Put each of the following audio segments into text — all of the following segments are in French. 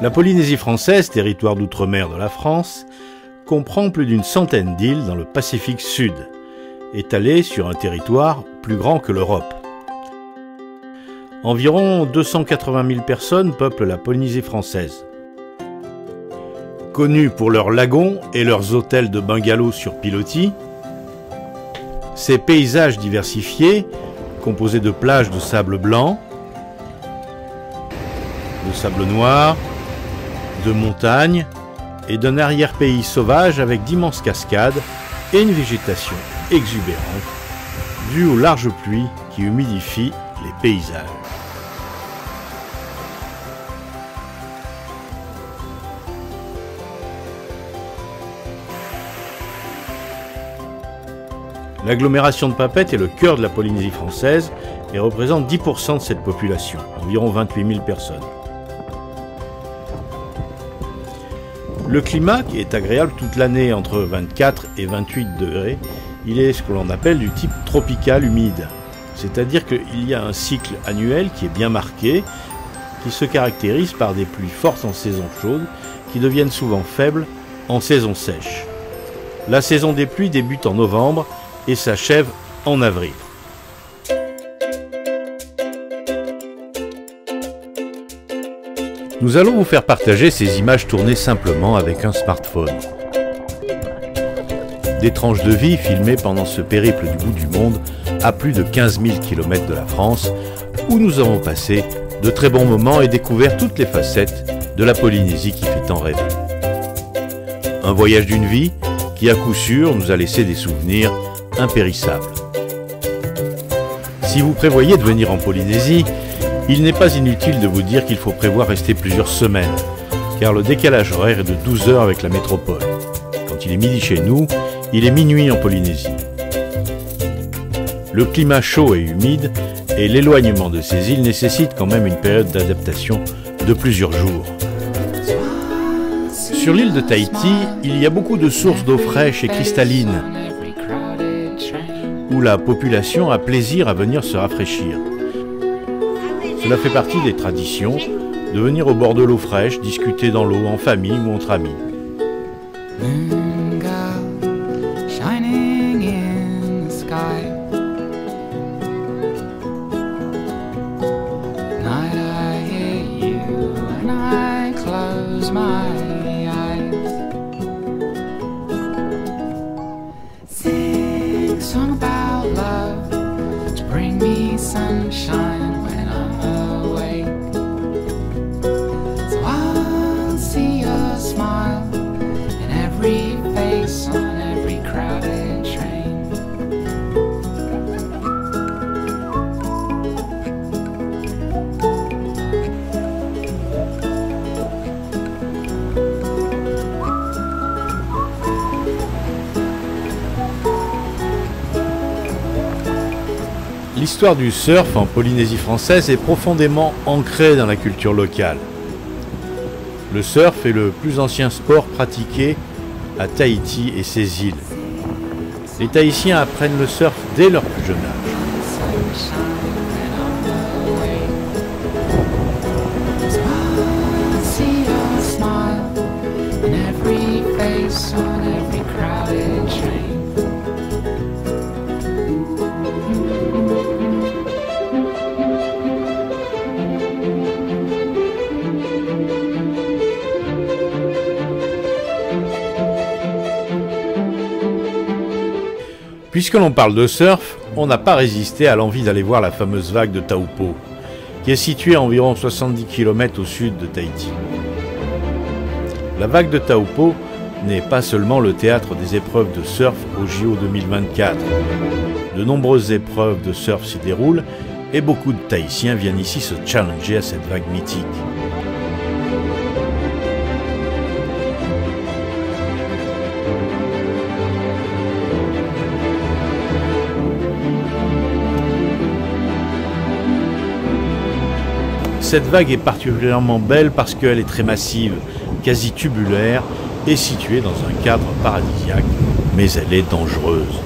La Polynésie française, territoire d'outre-mer de la France, comprend plus d'une centaine d'îles dans le Pacifique Sud, étalées sur un territoire plus grand que l'Europe. Environ 280 000 personnes peuplent la Polynésie française. Connus pour leurs lagons et leurs hôtels de bungalows sur pilotis, ces paysages diversifiés, composés de plages de sable blanc, de sable noir, de montagnes et d'un arrière-pays sauvage avec d'immenses cascades et une végétation exubérante, due aux larges pluies qui humidifient les paysages. L'agglomération de Papeete est le cœur de la Polynésie française et représente 10% de cette population, environ 28 000 personnes. Le climat, qui est agréable toute l'année entre 24 et 28 degrés, il est ce que l'on appelle du type tropical humide. C'est-à-dire qu'il y a un cycle annuel qui est bien marqué, qui se caractérise par des pluies fortes en saison chaude, qui deviennent souvent faibles en saison sèche. La saison des pluies débute en novembre et s'achève en avril. Nous allons vous faire partager ces images tournées simplement avec un smartphone. Des tranches de vie filmées pendant ce périple du bout du monde à plus de 15 000 km de la France, où nous avons passé de très bons moments et découvert toutes les facettes de la Polynésie qui fait tant rêver. Un voyage d'une vie qui à coup sûr nous a laissé des souvenirs impérissables. Si vous prévoyez de venir en Polynésie, il n'est pas inutile de vous dire qu'il faut prévoir rester plusieurs semaines, car le décalage horaire est de 12 heures avec la métropole. Quand il est midi chez nous, il est minuit en Polynésie. Le climat chaud et humide et l'éloignement de ces îles nécessitent quand même une période d'adaptation de plusieurs jours. Sur l'île de Tahiti, il y a beaucoup de sources d'eau fraîche et cristalline, où la population a plaisir à venir se rafraîchir. Cela fait partie des traditions de venir au bord de l'eau fraîche, discuter dans l'eau en famille ou entre amis. L'histoire du surf en Polynésie française est profondément ancrée dans la culture locale. Le surf est le plus ancien sport pratiqué à Tahiti et ses îles. Les Tahitiens apprennent le surf dès leur plus jeune âge. Puisque l'on parle de surf, on n'a pas résisté à l'envie d'aller voir la fameuse vague de Taupo, qui est située à environ 70 km au sud de Tahiti. La vague de Taupo n'est pas seulement le théâtre des épreuves de surf au JO 2024. De nombreuses épreuves de surf s'y déroulent et beaucoup de Tahitiens viennent ici se challenger à cette vague mythique. Cette vague est particulièrement belle parce qu'elle est très massive, quasi tubulaire et située dans un cadre paradisiaque, mais elle est dangereuse.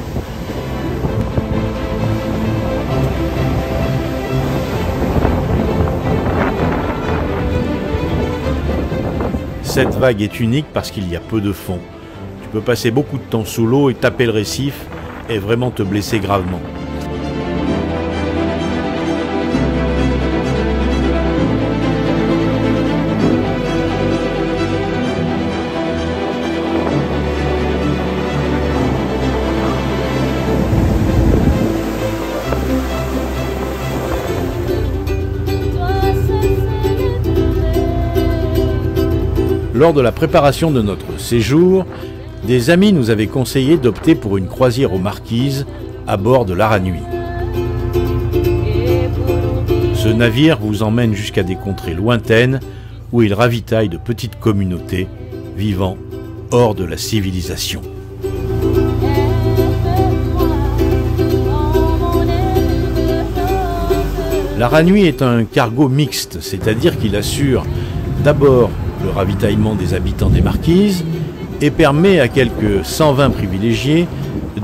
Cette vague est unique parce qu'il y a peu de fond. Tu peux passer beaucoup de temps sous l'eau et taper le récif et vraiment te blesser gravement. Lors de la préparation de notre séjour, des amis nous avaient conseillé d'opter pour une croisière aux Marquises à bord de l'Aranui. Ce navire vous emmène jusqu'à des contrées lointaines où il ravitaille de petites communautés vivant hors de la civilisation. L'Aranui est un cargo mixte, c'est-à-dire qu'il assure d'abord le ravitaillement des habitants des Marquises et permet à quelques 120 privilégiés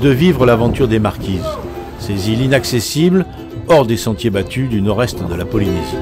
de vivre l'aventure des Marquises, ces îles inaccessibles hors des sentiers battus du nord-est de la Polynésie.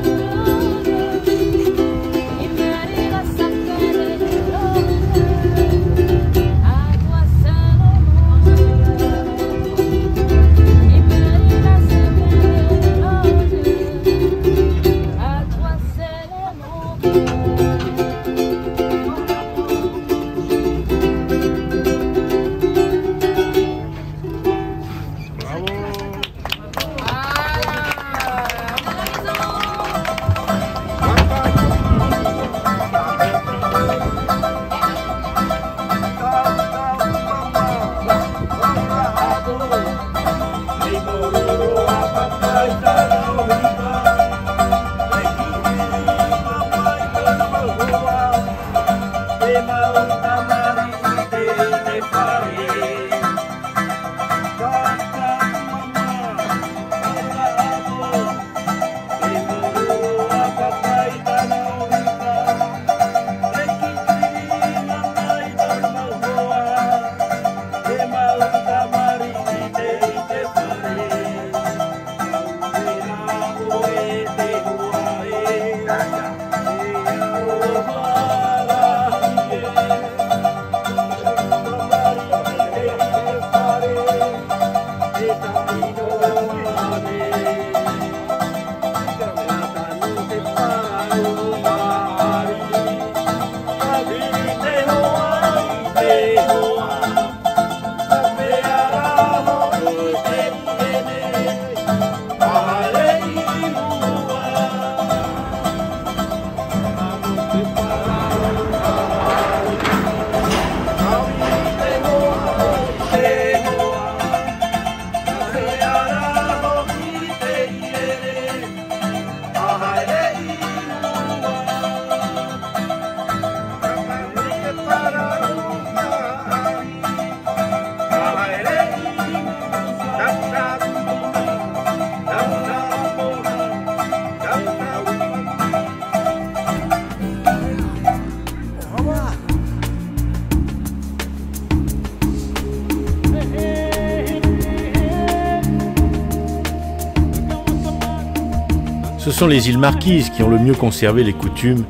Ce sont les îles Marquises qui ont le mieux conservé les coutumes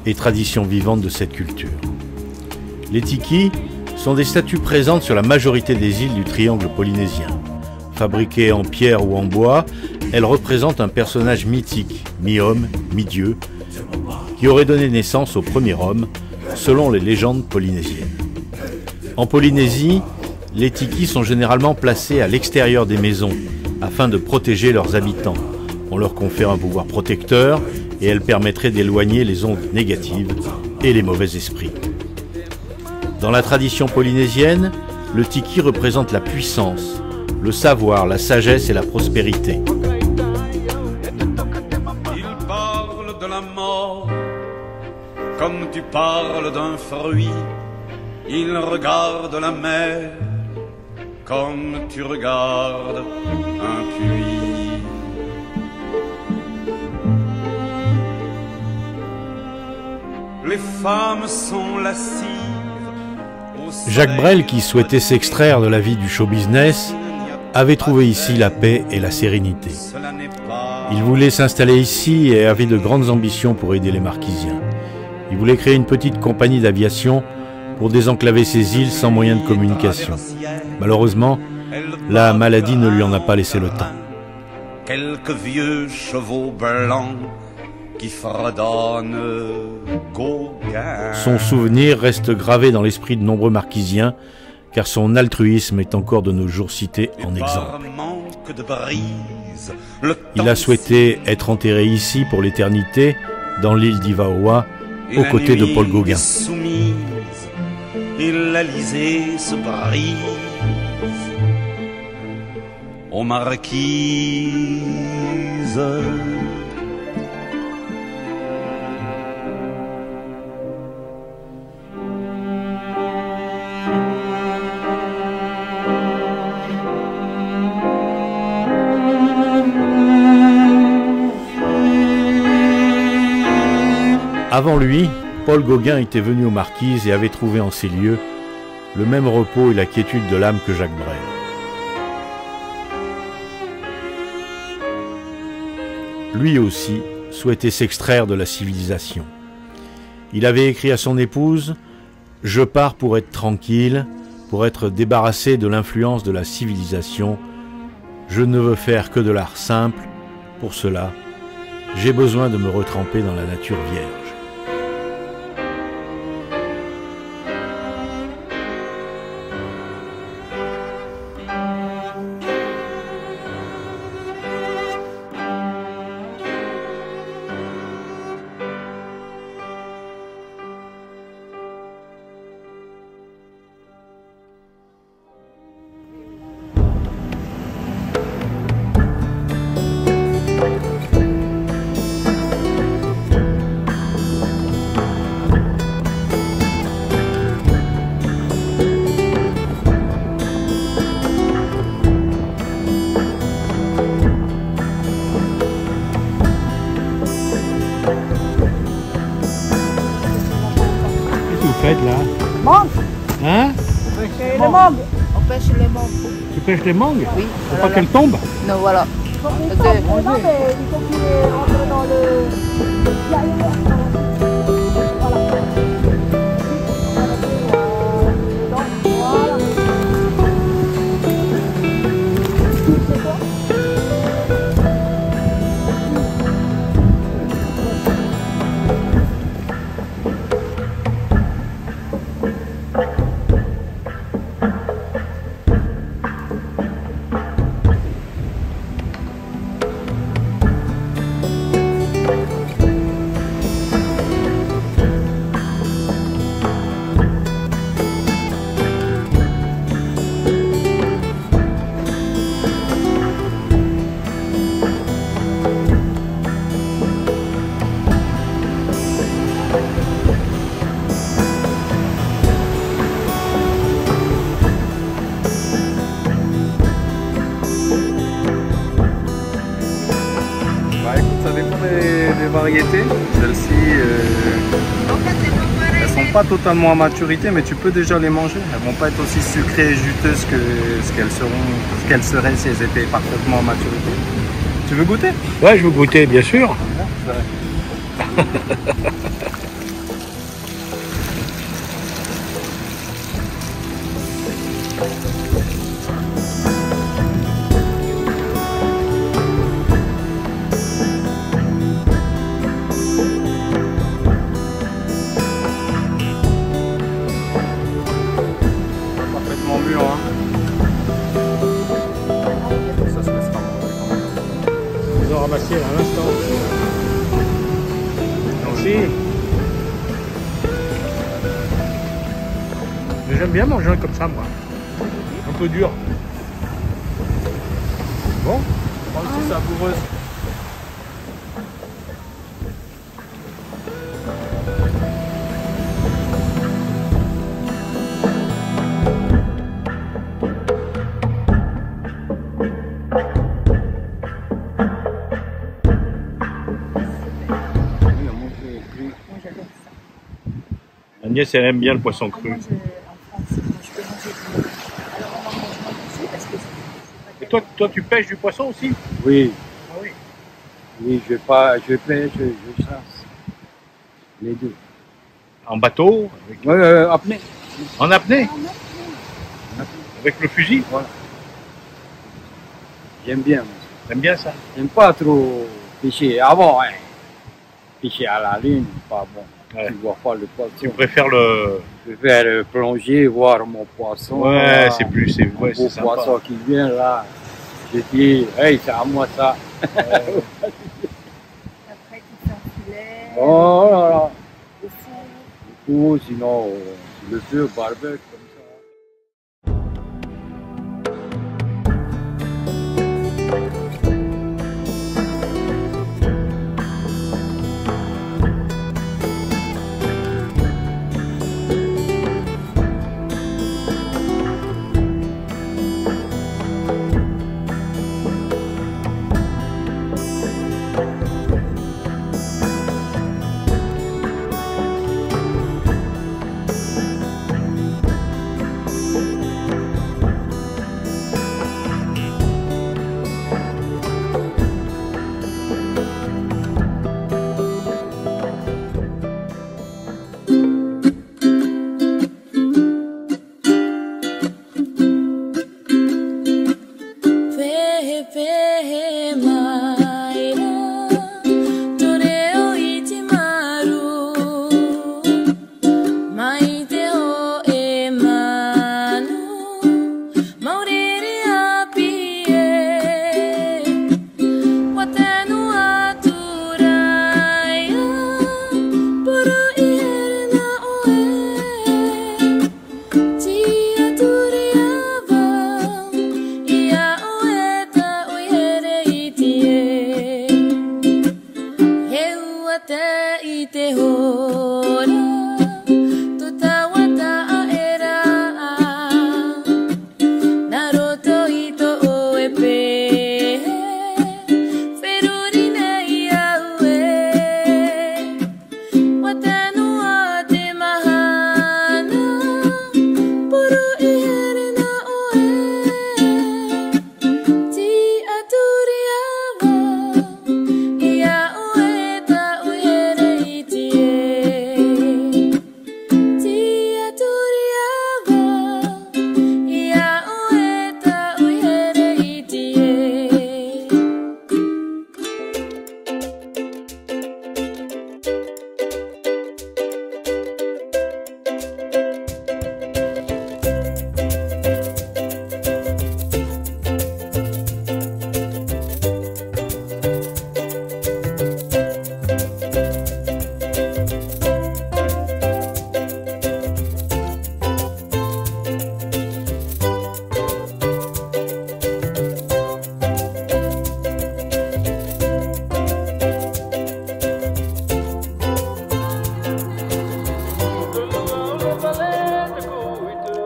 et traditions vivantes de cette culture. Les tikis sont des statues présentes sur la majorité des îles du triangle polynésien. Fabriquées en pierre ou en bois, elles représentent un personnage mythique, mi-homme, mi-dieu, qui aurait donné naissance au premier homme, selon les légendes polynésiennes. En Polynésie, les tikis sont généralement placés à l'extérieur des maisons, afin de protéger leurs habitants. On leur confère un pouvoir protecteur et elle permettrait d'éloigner les ondes négatives et les mauvais esprits. Dans la tradition polynésienne, le tiki représente la puissance, le savoir, la sagesse et la prospérité. Il parle de la mort comme tu parles d'un fruit. Il regarde la mer comme tu regardes un puits. Les femmes sont lascives. Jacques Brel, qui souhaitait s'extraire de la vie du show business, avait trouvé ici la paix et la sérénité. Il voulait s'installer ici et avait de grandes ambitions pour aider les Marquisiens. Il voulait créer une petite compagnie d'aviation pour désenclaver ces îles sans moyen de communication. Malheureusement, la maladie ne lui en a pas laissé le temps. Quelques vieux chevaux blancs qui fredonnent Gauguin. Son souvenir reste gravé dans l'esprit de nombreux marquisiens, car son altruisme est encore de nos jours cité en exemple. Il a souhaité être enterré ici pour l'éternité, dans l'île d'Ivaoa, aux côtés de Paul Gauguin. Et l'Alizé se brise aux marquises. Avant lui, Paul Gauguin était venu aux Marquises et avait trouvé en ces lieux le même repos et la quiétude de l'âme que Jacques Brel. Lui aussi souhaitait s'extraire de la civilisation. Il avait écrit à son épouse « Je pars pour être tranquille, pour être débarrassé de l'influence de la civilisation. Je ne veux faire que de l'art simple. Pour cela, j'ai besoin de me retremper dans la nature vierge. » Là. Mangue. Hein? Les mangues. On pêche les mangues. Tu pêches les mangues? Oui. Faut pas qu'elles tombent? Non, voilà. Il faut qu'il rentre dans le... Variétés. Celles-ci, elles sont pas totalement à maturité, mais tu peux déjà les manger. Elles vont pas être aussi sucrées et juteuses que ce qu'elles seraient si elles étaient parfaitement à maturité. Tu veux goûter? Ouais, je veux goûter, bien sûr. Ramasser à l'instant. Merci. Mais j'aime bien manger comme ça, moi. Un peu dur. Bon. C'est savoureuse. Agnès, elle aime bien le poisson cru. Et toi, tu pêches du poisson aussi? Oui. Ah oui. Oui, je pêche, je chasse. Les deux. En bateau, apnée. en apnée, avec le fusil. Voilà. J'aime bien. T'aimes bien ça? J'aime pas trop pêcher avant, hein. Pêcher à la ligne, pas bon. Ouais. Tu vois pas le poisson. Tu préfères le... Je vais faire plonger, voir mon poisson. Ouais, là. c'est plus... C'est Un beau sympa. poisson qui vient là. Je dis, hey, c'est à moi ça. Après, tu t'enfilais. Oh là là. Au four. Ou sinon, le feu, barbecue, comme ça.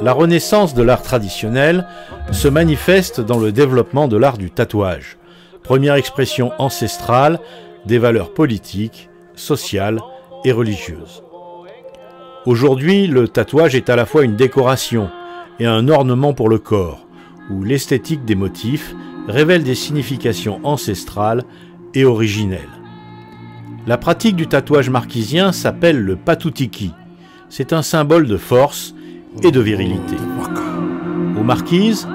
La renaissance de l'art traditionnel se manifeste dans le développement de l'art du tatouage, première expression ancestrale des valeurs politiques, sociales et religieuses. Aujourd'hui, le tatouage est à la fois une décoration et un ornement pour le corps, où l'esthétique des motifs révèle des significations ancestrales et originelles. La pratique du tatouage marquisien s'appelle le patutikii. C'est un symbole de force et de virilité. Aux marquises,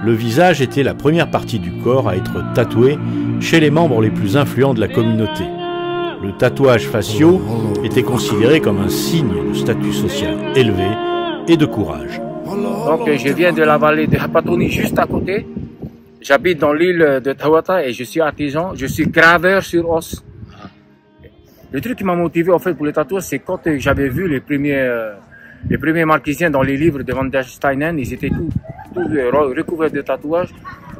le visage était la première partie du corps à être tatoué chez les membres les plus influents de la communauté. Le tatouage faciaux était considéré comme un signe de statut social élevé et de courage. Donc je viens de la vallée de Hapatoni, juste à côté. J'habite dans l'île de Tawata et je suis artisan, je suis graveur sur os. Le truc qui m'a motivé en fait pour le tatouage, c'est quand j'avais vu les premiers marquisiens dans les livres de Van der Steinen, ils étaient tous recouverts de tatouages.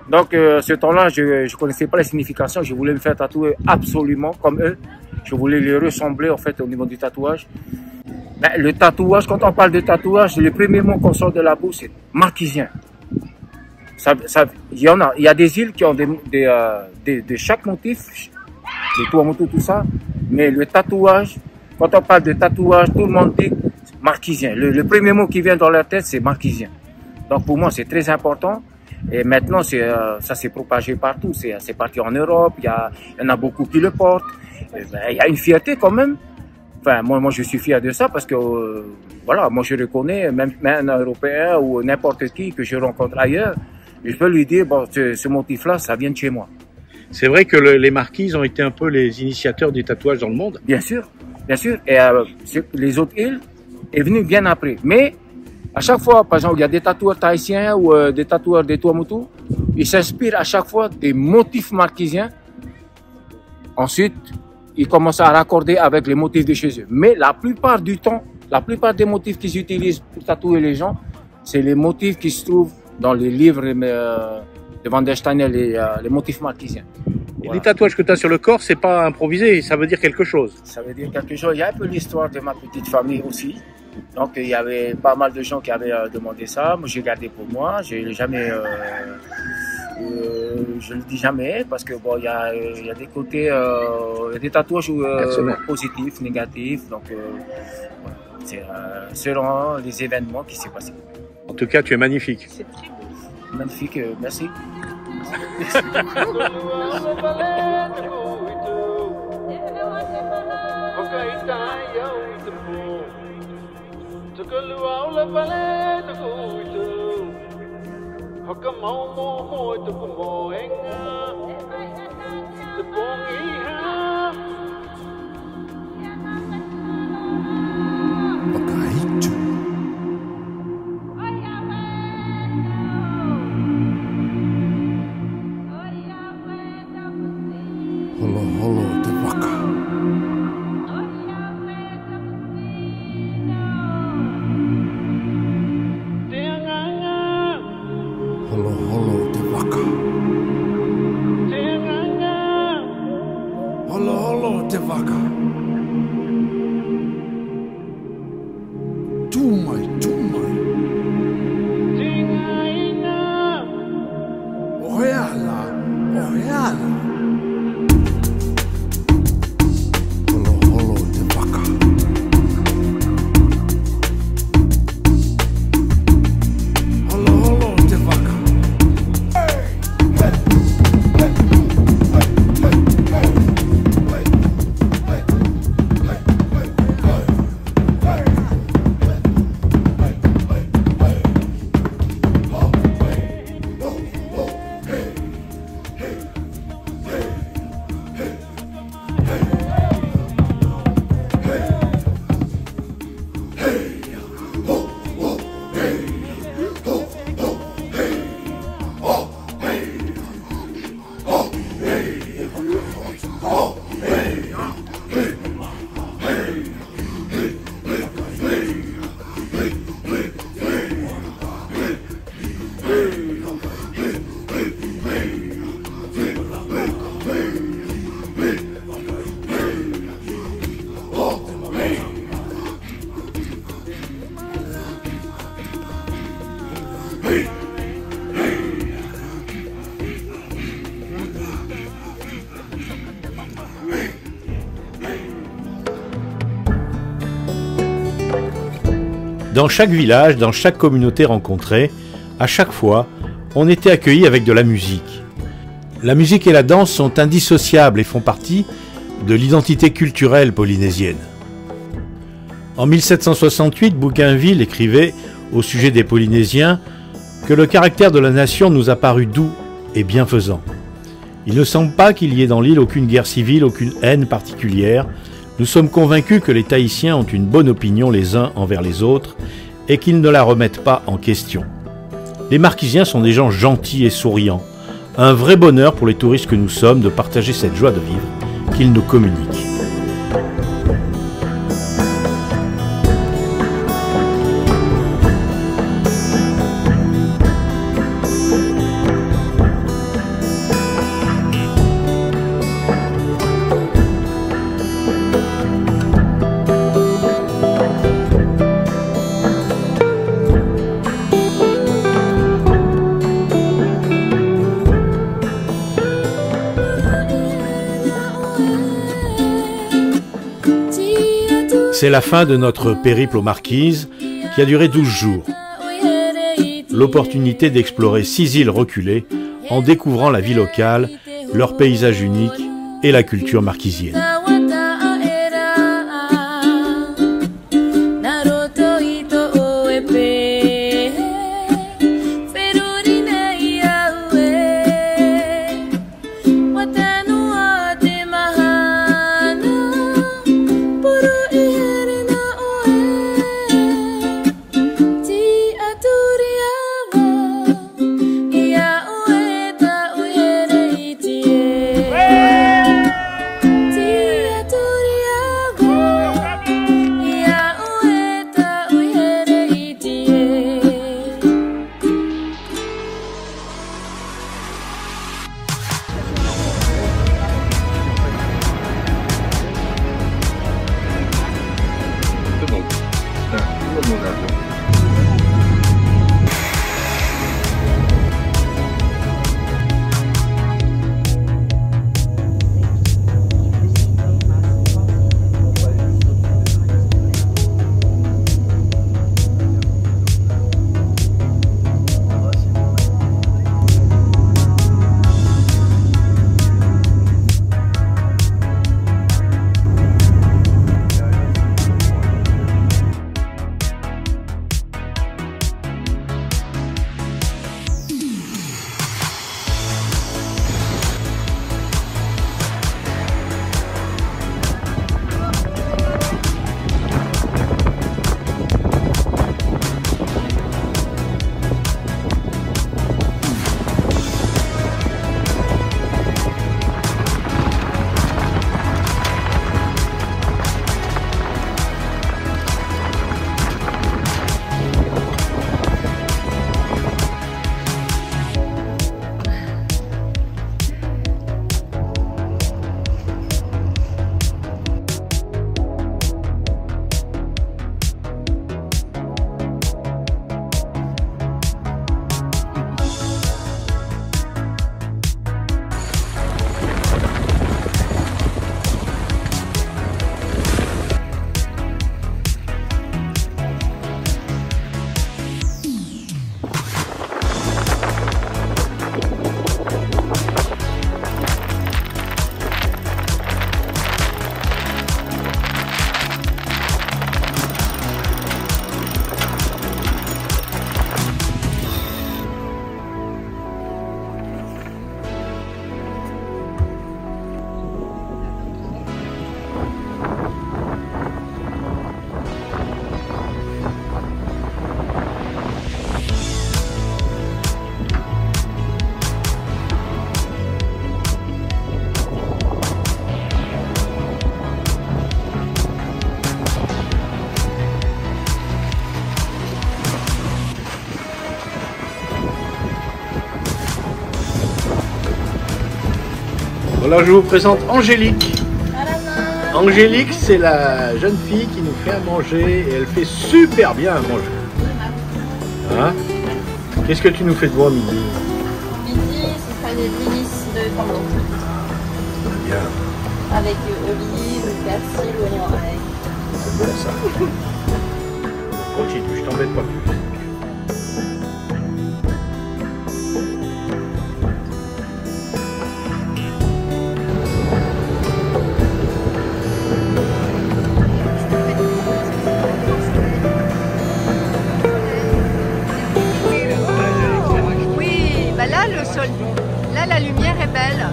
Donc ce temps-là, je connaissais pas les significations, je voulais me faire tatouer absolument comme eux. Je voulais les ressembler en fait au niveau du tatouage. Ben, le tatouage, quand on parle de tatouage, le premier mot qu'on sort de la bouche, c'est marquisien. Il y a des îles qui ont de chaque motif, de Tuamotu, tout ça, mais le tatouage, quand on parle de tatouage, tout le monde dit marquisien. Le premier mot qui vient dans leur tête, c'est marquisien. Donc pour moi, c'est très important. Et maintenant, ça s'est propagé partout. C'est parti en Europe, il y en a beaucoup qui le portent. Il y a une fierté quand même Enfin, moi, je suis fier de ça parce que, voilà, moi, je reconnais, même un Européen ou n'importe qui que je rencontre ailleurs, je peux lui dire, bon, ce motif-là, ça vient de chez moi. C'est vrai que les marquises ont été un peu les initiateurs du tatouage dans le monde. Bien sûr, bien sûr. Et les autres îles est venu bien après. Mais à chaque fois, par exemple, il y a des tatoueurs tahitiens ou des tatoueurs des Tuamotu, ils s'inspirent à chaque fois des motifs marquisiens. Ensuite, ils commencent à raccorder avec les motifs de chez eux. Mais la plupart du temps, la plupart des motifs qu'ils utilisent pour tatouer les gens, c'est les motifs qui se trouvent dans les livres de Van der Steiner, les motifs marquisiens. Et les tatouages que tu as sur le corps, c'est pas improvisé, ça veut dire quelque chose. Ça veut dire quelque chose. Il y a un peu l'histoire de ma petite famille aussi. Donc il y avait pas mal de gens qui avaient demandé ça. Moi j'ai gardé pour moi. J'ai jamais, je le dis jamais parce que bon, il y a des côtés, il y a des tatouages positifs, négatifs. Donc voilà. C'est selon les événements qui s'est passé. En tout cas, tu es magnifique. C'est très beau. Magnifique, merci. Holo holo te waka. Holo holo te waka. Holo holo te waka. Tumai, tumai. Oheala, oheala. Dans chaque village, dans chaque communauté rencontrée, à chaque fois, on était accueillis avec de la musique. La musique et la danse sont indissociables et font partie de l'identité culturelle polynésienne. En 1768, Bougainville écrivait au sujet des Polynésiens que le caractère de la nation nous a paru doux et bienfaisant. Il ne semble pas qu'il y ait dans l'île aucune guerre civile, aucune haine particulière. Nous sommes convaincus que les Tahitiens ont une bonne opinion les uns envers les autres et qu'ils ne la remettent pas en question. Les Marquisiens sont des gens gentils et souriants. Un vrai bonheur pour les touristes que nous sommes de partager cette joie de vivre qu'ils nous communiquent. C'est la fin de notre périple aux Marquises qui a duré 12 jours. L'opportunité d'explorer 6 îles reculées en découvrant la vie locale, leur paysage unique et la culture marquisienne. Alors je vous présente Angélique. Angélique, c'est la jeune fille qui nous fait à manger et elle fait super bien à manger. Hein? Qu'est-ce que tu nous fais de bon à midi? Midi, ce sera des délices de tendon. Bien. Avec olive, persil, oignon avec. C'est bon ça. Continue, je t'embête pas plus. Oui, bah là, le sol, là, la lumière est belle.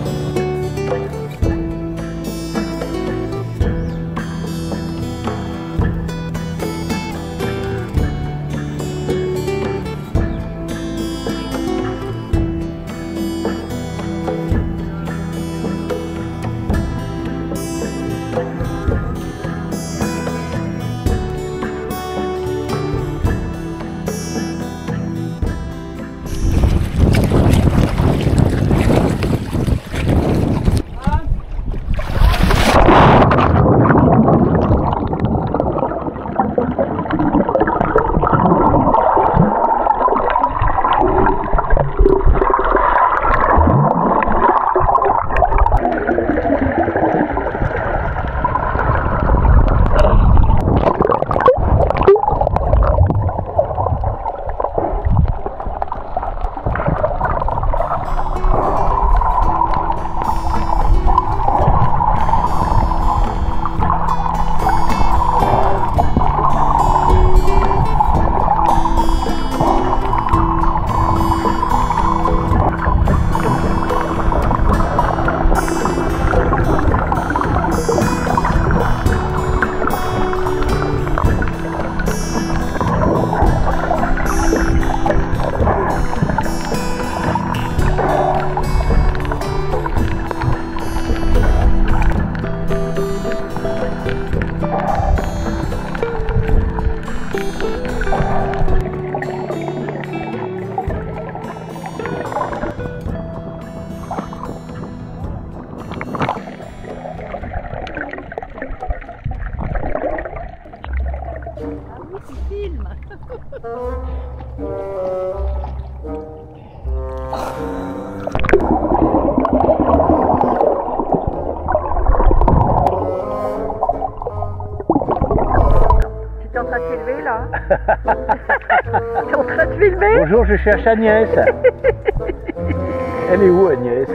T'es en train de filmer là? T'es en train de filmer? Bonjour, je cherche Agnès. Elle est où Agnès?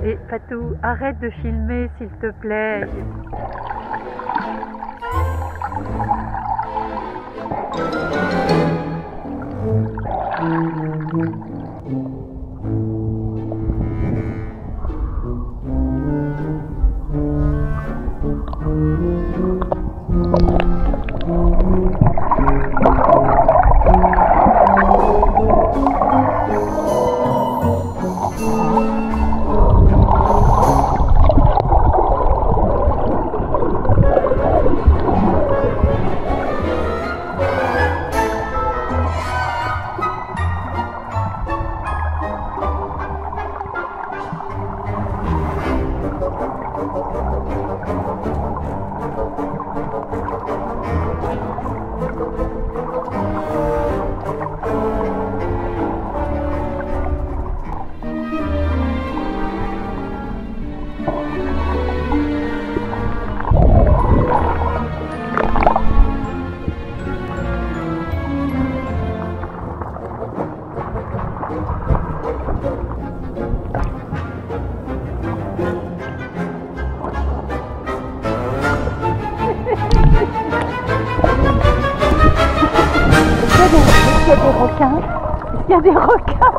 Et Patou, arrête de filmer s'il te plaît. Il y a des requins.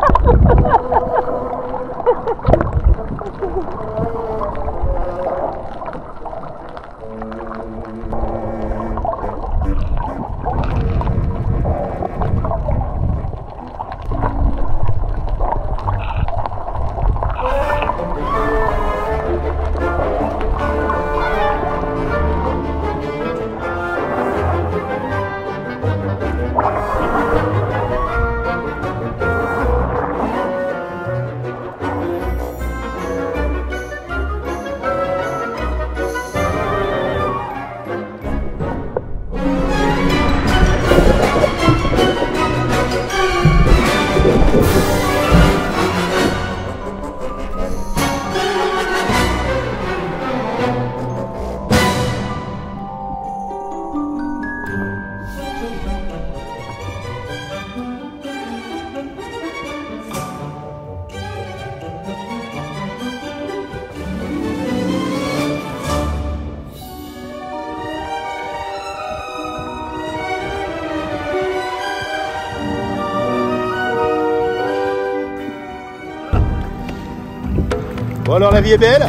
Bon alors la vie est belle?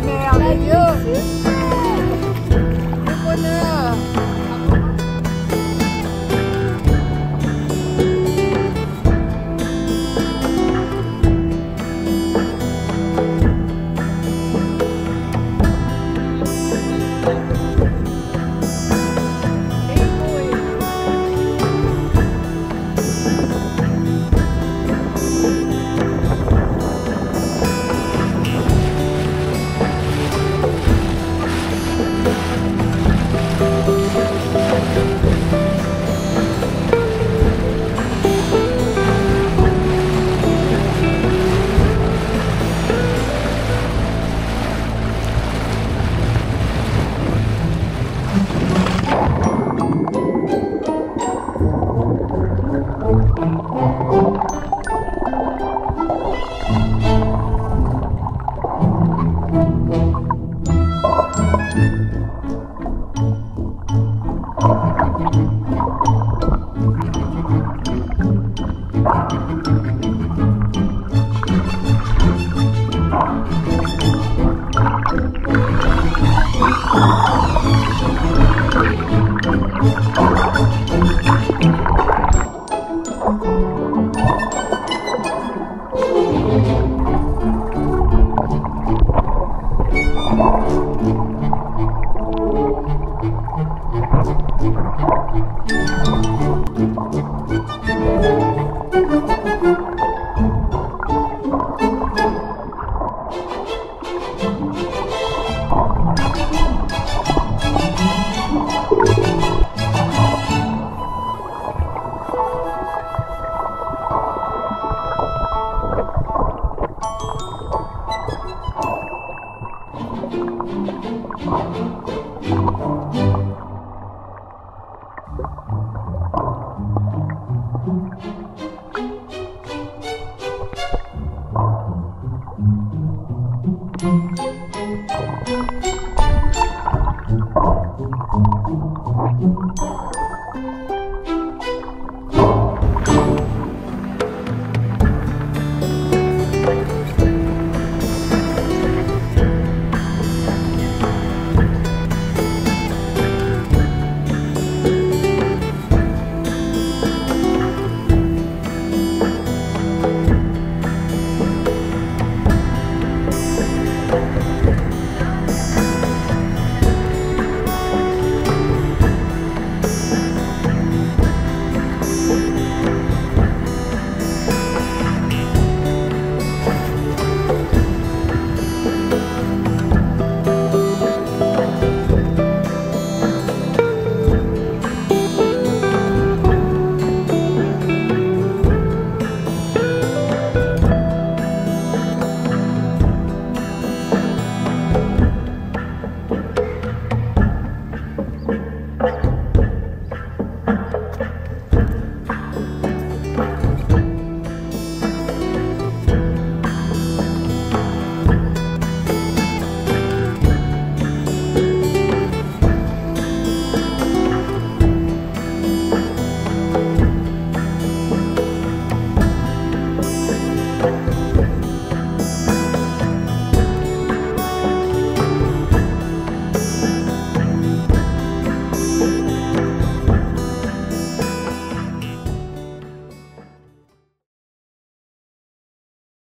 Merveilleux. Le bonheur.